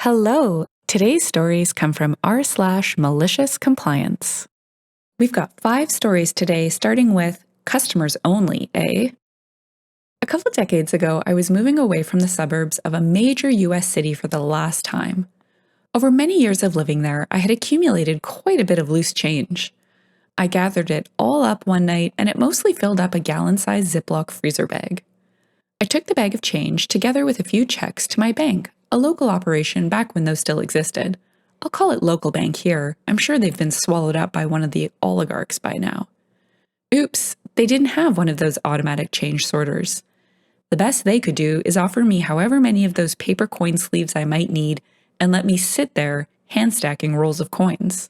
Hello! Today's stories come from r/MaliciousCompliance. We've got 5 stories today, starting with Customers Only, eh? A couple decades ago, I was moving away from the suburbs of a major US city for the last time. Over many years of living there, I had accumulated quite a bit of loose change. I gathered it all up one night, and it mostly filled up a gallon-sized Ziploc freezer bag. I took the bag of change, together with a few checks, to my bank, a local operation back when those still existed. I'll call it local bank here. I'm sure they've been swallowed up by one of the oligarchs by now. Oops, they didn't have one of those automatic change sorters. The best they could do is offer me however many of those paper coin sleeves I might need and let me sit there hand-stacking rolls of coins.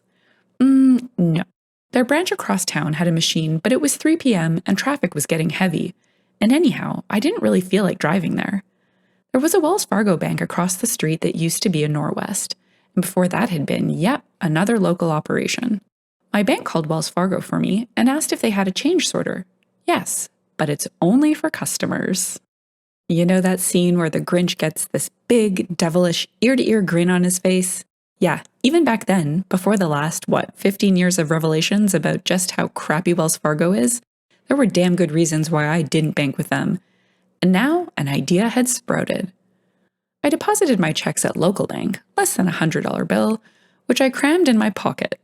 No. Their branch across town had a machine, but it was 3 p.m. and traffic was getting heavy. And anyhow, I didn't really feel like driving there. There was a Wells Fargo bank across the street that used to be a Norwest, and before that had been, another local operation. My bank called Wells Fargo for me and asked if they had a change sorter. Yes, but it's only for customers. You know that scene where the Grinch gets this big, devilish, ear-to-ear grin on his face? Yeah, even back then, before the last, 15 years of revelations about just how crappy Wells Fargo is, there were damn good reasons why I didn't bank with them. And now, an idea had sprouted. I deposited my checks at local bank, less than a $100 bill, which I crammed in my pocket.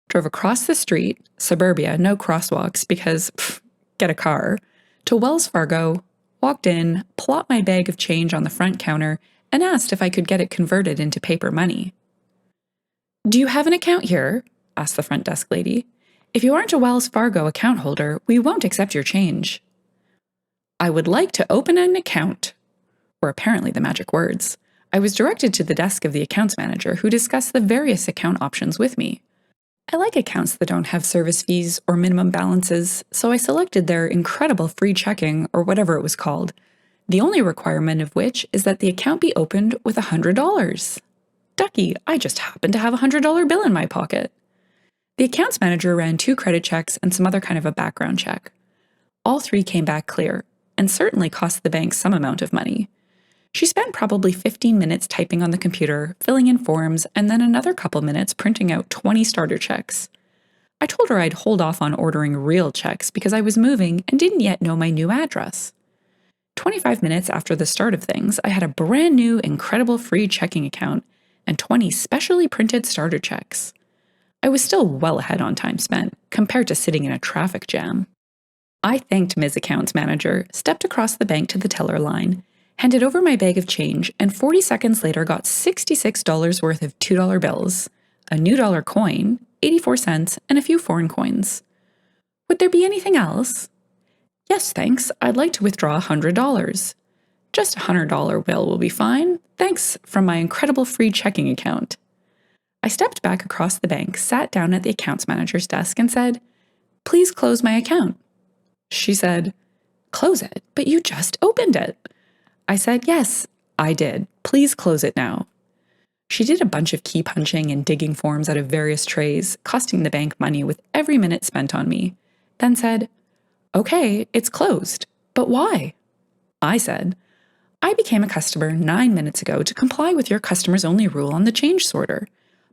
Drove across the street, suburbia, no crosswalks because, get a car, to Wells Fargo, walked in, plopped my bag of change on the front counter, and asked if I could get it converted into paper money. "Do you have an account here?" asked the front desk lady. "If you aren't a Wells Fargo account holder, we won't accept your change." "I would like to open an account," were apparently the magic words. I was directed to the desk of the accounts manager, who discussed the various account options with me. I like accounts that don't have service fees or minimum balances, so I selected their incredible free checking, or whatever it was called, the only requirement of which is that the account be opened with $100. Ducky, I just happened to have a $100 bill in my pocket. The accounts manager ran 2 credit checks and some other kind of a background check. All 3 came back clear, and certainly cost the bank some amount of money. She spent probably 15 minutes typing on the computer, filling in forms, and then another couple minutes printing out 20 starter checks. I told her I'd hold off on ordering real checks because I was moving and didn't yet know my new address. 25 minutes after the start of things, I had a brand new, incredible free checking account and 20 specially printed starter checks. I was still well ahead on time spent, compared to sitting in a traffic jam. I thanked Ms. Accounts Manager, stepped across the bank to the teller line, handed over my bag of change, and 40 seconds later got $66 worth of $2 bills, a new dollar coin, 84 cents, and a few foreign coins. "Would there be anything else?" "Yes, thanks. I'd like to withdraw $100. "Just a $100 bill will be fine. Thanks, from my incredible free checking account." I stepped back across the bank, sat down at the accounts manager's desk, and said, "Please close my account." She said, "Close it? But you just opened it." I said, "Yes, I did. Please close it now." She did a bunch of key punching and digging forms out of various trays, costing the bank money with every minute spent on me, then said, "Okay, it's closed. But why?" I said, "I became a customer 9 minutes ago to comply with your customers only rule on the change sorter.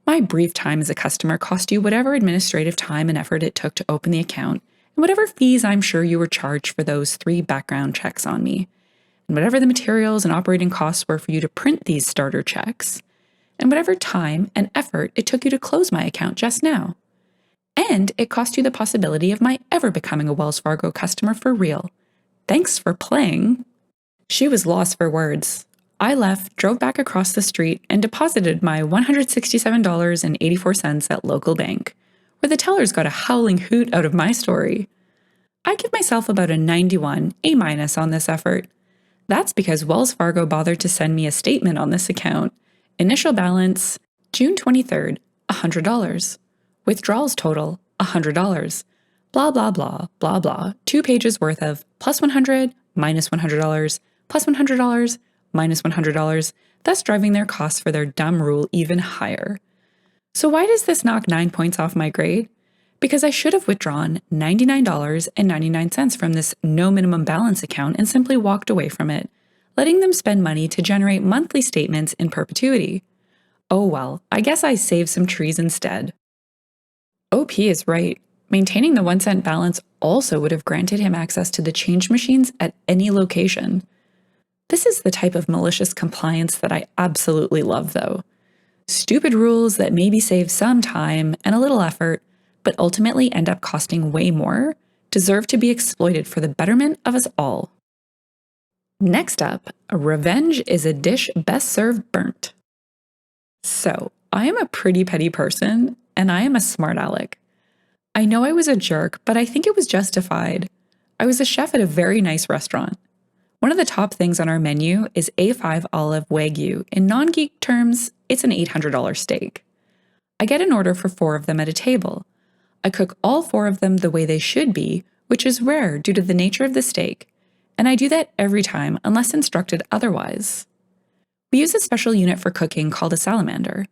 My brief time as a customer cost you whatever administrative time and effort it took to open the account, and whatever fees I'm sure you were charged for those 3 background checks on me, and whatever the materials and operating costs were for you to print these starter checks, and whatever time and effort it took you to close my account just now. And it cost you the possibility of my ever becoming a Wells Fargo customer for real. Thanks for playing." She was lost for words. I left, drove back across the street, and deposited my $167.84 at local bank, where the tellers got a howling hoot out of my story. I give myself about a 91, A- on this effort. That's because Wells Fargo bothered to send me a statement on this account. Initial balance, June 23rd, $100. Withdrawals total, $100. Blah, blah, blah, blah, blah. 2 pages worth of plus $100, minus $100, plus $100, minus $100, thus driving their costs for their dumb rule even higher. So why does this knock 9 points off my grade? Because I should have withdrawn $99.99 from this no minimum balance account and simply walked away from it, letting them spend money to generate monthly statements in perpetuity. Oh well, I guess I saved some trees instead. OP is right. Maintaining the 1 cent balance also would have granted him access to the change machines at any location. This is the type of malicious compliance that I absolutely love, though. Stupid rules that maybe save some time and a little effort, but ultimately end up costing way more, deserve to be exploited for the betterment of us all. Next up, revenge is a dish best served burnt. So, I am a pretty petty person, and I am a smart aleck. I know I was a jerk, but I think it was justified. I was a chef at a very nice restaurant. One of the top things on our menu is A5 olive wagyu. In non-geek terms, it's an $800 steak. I get an order for 4 of them at a table. I cook all 4 of them the way they should be, which is rare due to the nature of the steak, and I do that every time unless instructed otherwise. We use a special unit for cooking called a salamander.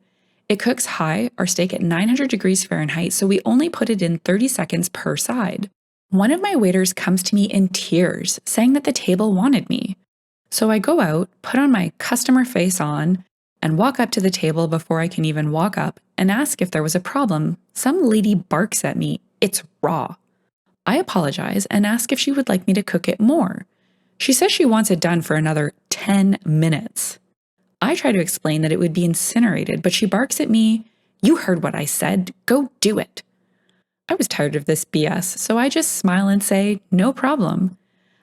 It cooks our steak at 900 degrees Fahrenheit, so we only put it in 30 seconds per side. One of my waiters comes to me in tears, saying that the table wanted me. So I go out, put on my customer face on, and walk up to the table before I can even walk up and ask if there was a problem. Some lady barks at me, "It's raw." I apologize and ask if she would like me to cook it more. She says she wants it done for another 10 minutes. I try to explain that it would be incinerated, but she barks at me, "You heard what I said, go do it." I was tired of this BS, so I just smile and say, "No problem."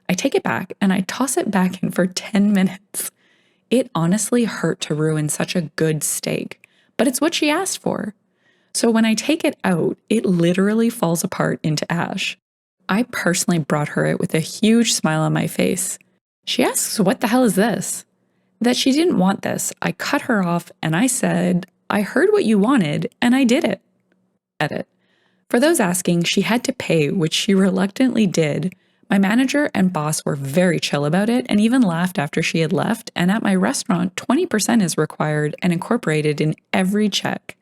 I take it back and I toss it back in for 10 minutes. It honestly hurt to ruin such a good steak, but it's what she asked for. So when I take it out, it literally falls apart into ash. I personally brought her it with a huge smile on my face. She asks, "What the hell is this?" That she didn't want this. I cut her off and I said, "I heard what you wanted and I did it." Edit. For those asking, she had to pay, which she reluctantly did. My manager and boss were very chill about it and even laughed after she had left, and at my restaurant, 20% is required and incorporated in every check.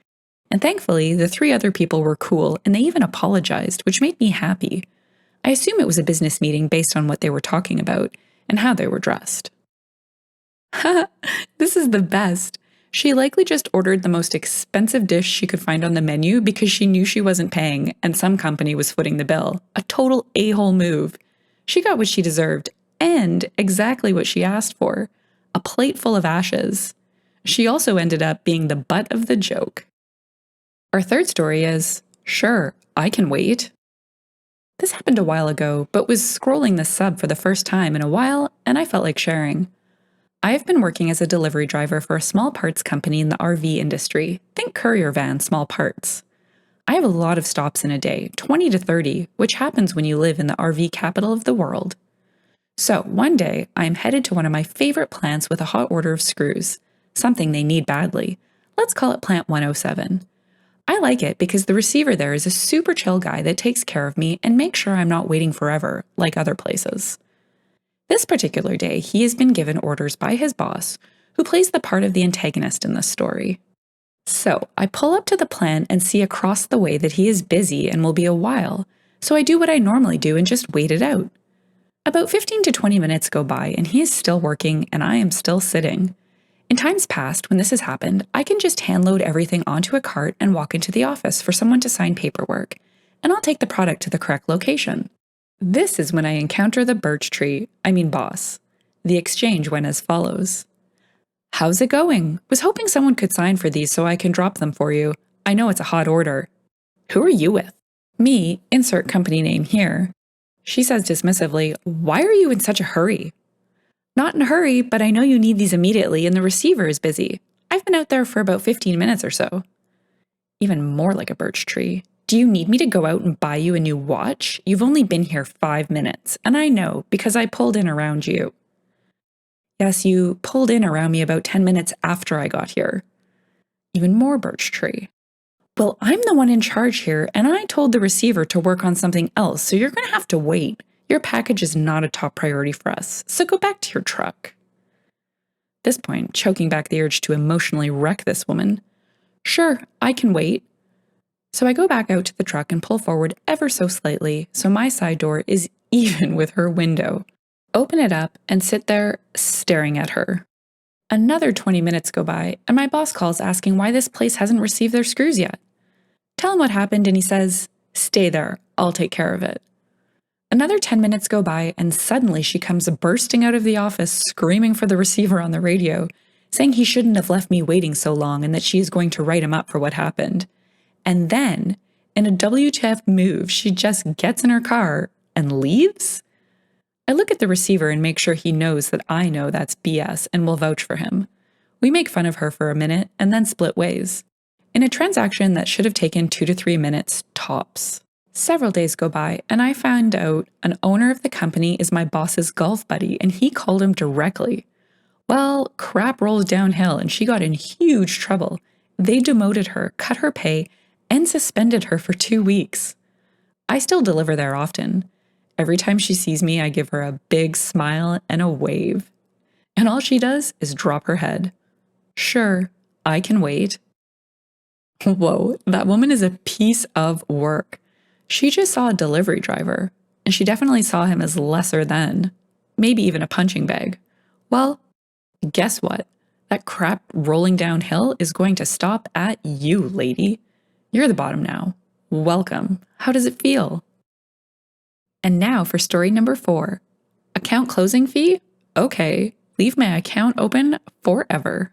And thankfully, the 3 other people were cool and they even apologized, which made me happy. I assume it was a business meeting based on what they were talking about and how they were dressed. This is the best. She likely just ordered the most expensive dish she could find on the menu because she knew she wasn't paying and some company was footing the bill. A total a-hole move. She got what she deserved and exactly what she asked for. A plate full of ashes. She also ended up being the butt of the joke. Our third story is, sure, I can wait. This happened a while ago, but was scrolling the sub for the first time in a while and I felt like sharing. I have been working as a delivery driver for a small parts company in the RV industry. Think courier van, small parts. I have a lot of stops in a day, 20 to 30, which happens when you live in the RV capital of the world. So one day, I am headed to one of my favorite plants with a hot order of screws, something they need badly. Let's call it Plant 107. I like it because the receiver there is a super chill guy that takes care of me and makes sure I'm not waiting forever, like other places. This particular day, he has been given orders by his boss, who plays the part of the antagonist in this story. So, I pull up to the plant and see across the way that he is busy and will be a while, so I do what I normally do and just wait it out. About 15 to 20 minutes go by and he is still working and I am still sitting. In times past, when this has happened, I can just hand load everything onto a cart and walk into the office for someone to sign paperwork, and I'll take the product to the correct location. This is when I encounter the boss. The exchange went as follows. "How's it going? Was hoping someone could sign for these so I can drop them for you. I know it's a hot order." "Who are you with?" "Me, insert company name here." She says dismissively, "Why are you in such a hurry?" "Not in a hurry, but I know you need these immediately and the receiver is busy. I've been out there for about 15 minutes or so." Even more like a birch tree. "Do you need me to go out and buy you a new watch? You've only been here 5 minutes, and I know because I pulled in around you." "Yes, you pulled in around me about 10 minutes after I got here." Even more birch tree. "Well, I'm the one in charge here, and I told the receiver to work on something else, so you're going to have to wait. Your package is not a top priority for us, so go back to your truck." At this point, choking back the urge to emotionally wreck this woman. "Sure, I can wait." So I go back out to the truck and pull forward ever so slightly so my side door is even with her window. Open it up and sit there staring at her. Another 20 minutes go by, and my boss calls asking why this place hasn't received their screws yet. Tell him what happened, and he says, "Stay there, I'll take care of it." Another 10 minutes go by, and suddenly she comes bursting out of the office screaming for the receiver on the radio, saying he shouldn't have left me waiting so long and that she is going to write him up for what happened. And then, in a WTF move, she just gets in her car and leaves? I look at the receiver and make sure he knows that I know that's BS and will vouch for him. We make fun of her for a minute and then split ways. In a transaction that should have taken 2 to 3 minutes, tops. Several days go by, and I find out an owner of the company is my boss's golf buddy, and he called him directly. Well, crap rolls downhill, and she got in huge trouble. They demoted her, cut her pay, and suspended her for 2 weeks. I still deliver there often. Every time she sees me, I give her a big smile and a wave. And all she does is drop her head. Sure, I can wait. Whoa, that woman is a piece of work. She just saw a delivery driver, and she definitely saw him as lesser than, maybe even a punching bag. Well, guess what? That crap rolling downhill is going to stop at you, lady. You're the bottom now. Welcome. How does it feel? And now for story number 4. Account closing fee? Okay, leave my account open forever.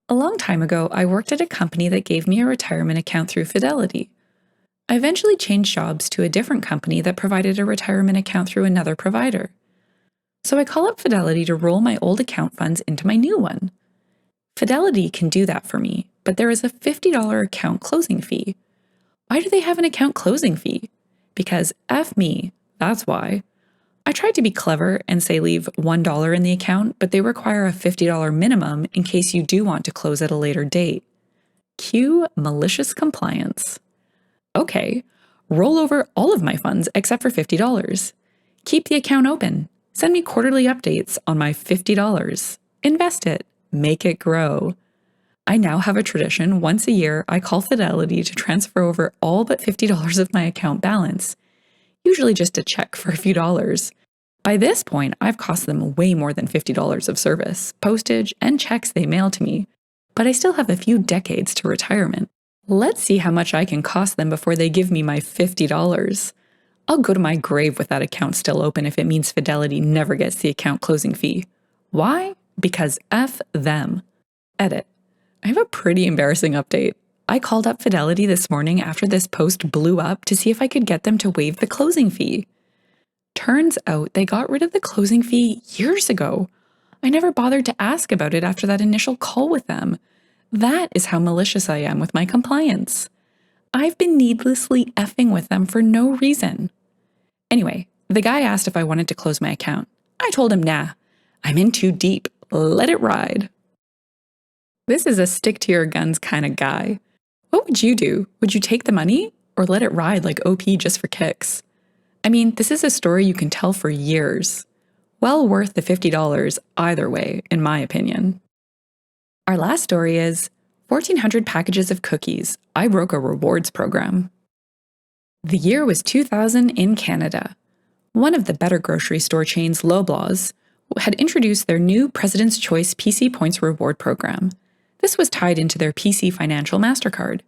A long time ago, I worked at a company that gave me a retirement account through Fidelity. I eventually changed jobs to a different company that provided a retirement account through another provider. So I call up Fidelity to roll my old account funds into my new one. Fidelity can do that for me, but there is a $50 account closing fee. Why do they have an account closing fee? Because F me, that's why. I tried to be clever and say leave $1 in the account, but they require a $50 minimum in case you do want to close at a later date. Cue malicious compliance. Okay, roll over all of my funds except for $50. Keep the account open. Send me quarterly updates on my $50. Invest it. Make it grow. I now have a tradition. Once a year, I call Fidelity to transfer over all but $50 of my account balance, usually just a check for a few dollars. By this point, I've cost them way more than $50 of service, postage, and checks they mail to me, but I still have a few decades to retirement. Let's see how much I can cost them before they give me my $50. I'll go to my grave with that account still open if it means Fidelity never gets the account closing fee. Why? Because F them. Edit. I have a pretty embarrassing update. I called up Fidelity this morning after this post blew up to see if I could get them to waive the closing fee. Turns out they got rid of the closing fee years ago. I never bothered to ask about it after that initial call with them. That is how malicious I am with my compliance. I've been needlessly effing with them for no reason. Anyway, the guy asked if I wanted to close my account. I told him, nah, I'm in too deep. Let it ride. This is a stick to your guns kind of guy. What would you do? Would you take the money or let it ride like OP just for kicks? I mean, this is a story you can tell for years. Well worth the $50 either way, in my opinion. Our last story is 1,400 packages of cookies. I broke a rewards program. The year was 2000 in Canada. One of the better grocery store chains, Loblaws, had introduced their new President's Choice PC Points reward program. This was tied into their PC Financial MasterCard.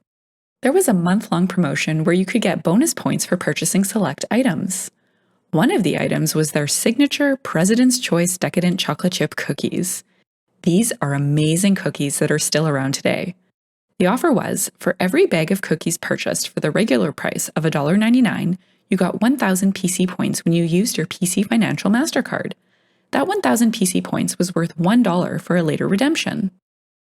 There was a month-long promotion where you could get bonus points for purchasing select items. One of the items was their signature President's Choice Decadent Chocolate Chip Cookies. These are amazing cookies that are still around today. The offer was, for every bag of cookies purchased for the regular price of $1.99, you got 1,000 PC points when you used your PC Financial MasterCard. That 1,000 PC points was worth $1 for a later redemption.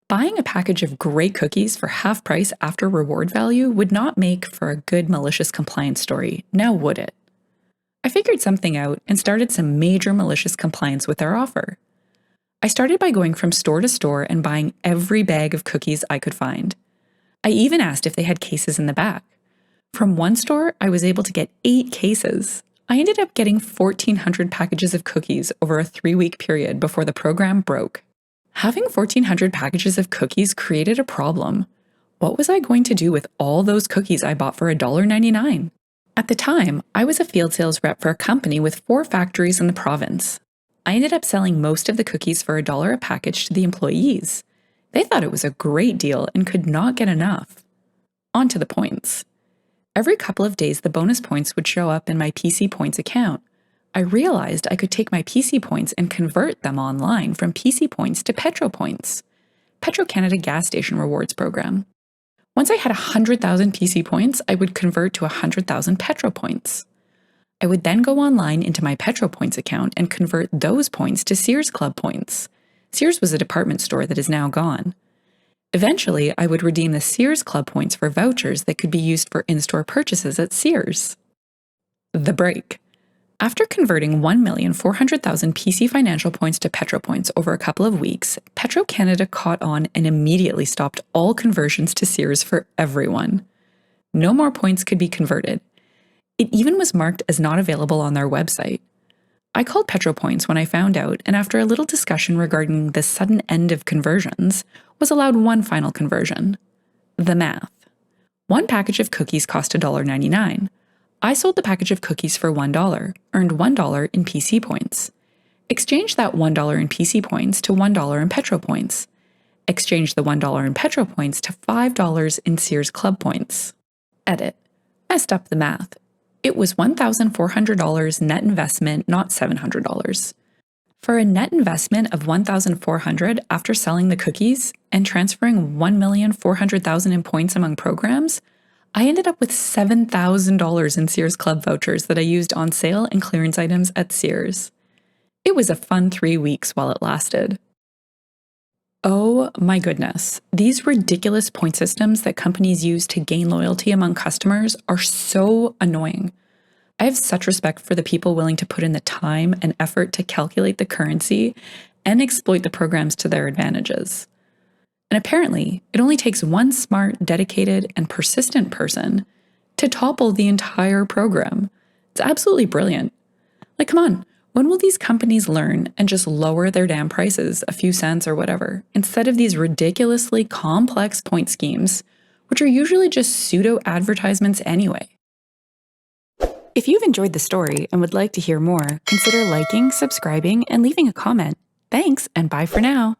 Buying a package of great cookies for half price after reward value would not make for a good malicious compliance story, now would it? I figured something out and started some major malicious compliance with their offer. I started by going from store to store and buying every bag of cookies I could find. I even asked if they had cases in the back. From one store, I was able to get 8 cases. I ended up getting 1,400 packages of cookies over a 3-week period before the program broke. Having 1,400 packages of cookies created a problem. What was I going to do with all those cookies I bought for $1.99? At the time, I was a field sales rep for a company with 4 factories in the province. I ended up selling most of the cookies for $1 a package to the employees. They thought it was a great deal and could not get enough. On to the points. Every couple of days, the bonus points would show up in my PC Points account. I realized I could take my PC Points and convert them online from PC Points to Petro Points, Petro-Canada gas station rewards program. Once I had 100,000 PC Points, I would convert to 100,000 Petro Points. I would then go online into my Petro Points account and convert those points to Sears Club points. Sears was a department store that is now gone. Eventually, I would redeem the Sears Club points for vouchers that could be used for in-store purchases at Sears. The break. After converting 1,400,000 PC Financial points to Petro Points over a couple of weeks, Petro-Canada caught on and immediately stopped all conversions to Sears for everyone. No more points could be converted. It even was marked as not available on their website. I called Petro Points when I found out, and after a little discussion regarding the sudden end of conversions, was allowed one final conversion. The math. One package of cookies cost $1.99. I sold the package of cookies for $1, earned $1 in PC points. Exchanged that $1 in PC points to $1 in Petro Points. Exchanged the $1 in Petro Points to $5 in Sears Club points. Edit. Messed up the math. It was $1,400 net investment, not $700. For a net investment of $1,400 after selling the cookies and transferring $1,400,000 in points among programs, I ended up with $7,000 in Sears Club vouchers that I used on sale and clearance items at Sears. It was a fun 3 weeks while it lasted. Oh my goodness, these ridiculous point systems that companies use to gain loyalty among customers are so annoying. I have such respect for the people willing to put in the time and effort to calculate the currency and exploit the programs to their advantages. And apparently, it only takes one smart, dedicated, and persistent person to topple the entire program. It's absolutely brilliant. Like, come on, when will these companies learn and just lower their damn prices a few cents or whatever, instead of these ridiculously complex point schemes, which are usually just pseudo-advertisements anyway? If you've enjoyed the story and would like to hear more, consider liking, subscribing, and leaving a comment. Thanks, and bye for now.